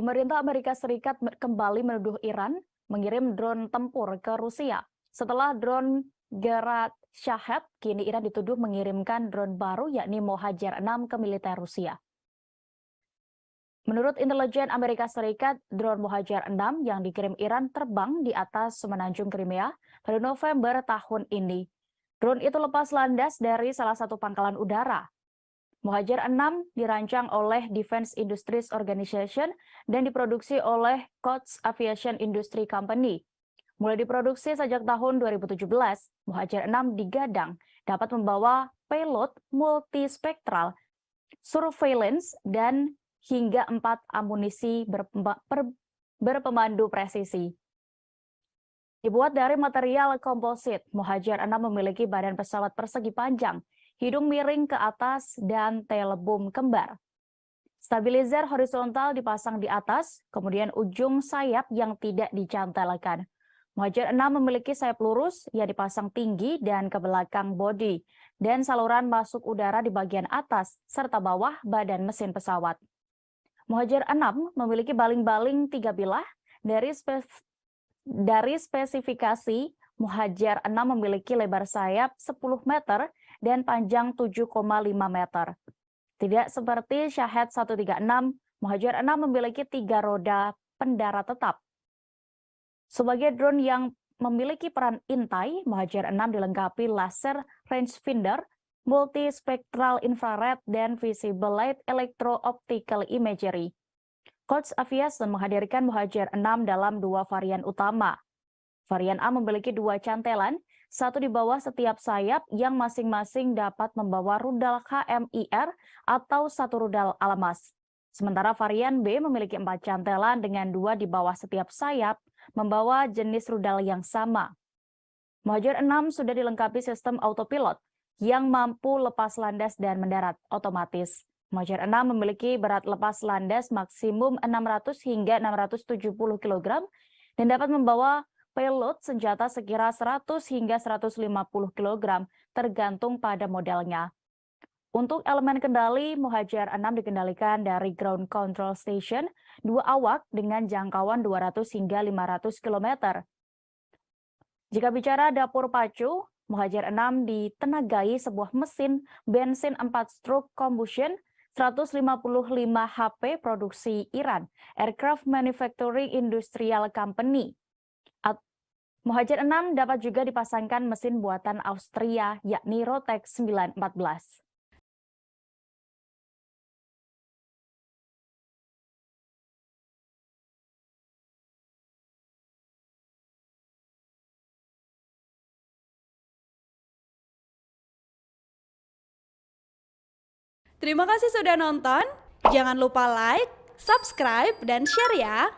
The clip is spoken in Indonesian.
Pemerintah Amerika Serikat kembali menuduh Iran mengirim drone tempur ke Rusia. Setelah drone Gerad Shahed, kini Iran dituduh mengirimkan drone baru yakni Mohajer 6 ke militer Rusia. Menurut intelijen Amerika Serikat, drone Mohajer 6 yang dikirim Iran terbang di atas semenanjung Crimea pada November tahun ini. Drone itu lepas landas dari salah satu pangkalan udara. Mohajer 6 dirancang oleh Defense Industries Organization dan diproduksi oleh Koch Aviation Industry Company. Mulai diproduksi sejak tahun 2017, Mohajer 6 digadang dapat membawa payload multispektral, surveillance, dan hingga 4 amunisi berpemandu presisi. Dibuat dari material komposit, Mohajer 6 memiliki badan pesawat persegi panjang, hidung miring ke atas, dan telebum kembar. Stabilizer horizontal dipasang di atas, kemudian ujung sayap yang tidak dicantelkan. Mohajer 6 memiliki sayap lurus yang dipasang tinggi dan ke belakang bodi, dan saluran masuk udara di bagian atas, serta bawah badan mesin pesawat. Mohajer 6 memiliki baling-baling 3 bilah. Dari spesifikasi, Mohajer 6 memiliki lebar sayap 10 meter dan panjang 7,5 meter. Tidak seperti Shahed 136, Mohajer 6 memiliki 3 roda pendarat tetap. Sebagai drone yang memiliki peran intai, Mohajer 6 dilengkapi laser rangefinder, multispectral infrared, dan visible light electro-optical imagery. Koch Aviation menghadirkan Mohajer 6 dalam 2 varian utama. Varian A memiliki 2 cantelan, satu di bawah setiap sayap yang masing-masing dapat membawa rudal KMIR atau 1 rudal Almas. Sementara varian B memiliki 4 cantelan dengan 2 di bawah setiap sayap, membawa jenis rudal yang sama. Mohajer 6 sudah dilengkapi sistem autopilot yang mampu lepas landas dan mendarat otomatis. Mohajer 6 memiliki berat lepas landas maksimum 600 hingga 670 kg dan dapat membawa payload senjata sekira 100 hingga 150 kg tergantung pada modelnya. Untuk elemen kendali, Mohajer 6 dikendalikan dari Ground Control Station, 2 awak dengan jangkauan 200 hingga 500 km. Jika bicara dapur pacu, Mohajer 6 ditenagai sebuah mesin bensin 4 stroke combustion 155 HP produksi Iran, Aircraft Manufacturing Industrial Company. Mohajer 6 dapat juga dipasangkan mesin buatan Austria, yakni Rotax 914. Terima kasih sudah nonton. Jangan lupa like, subscribe, dan share ya.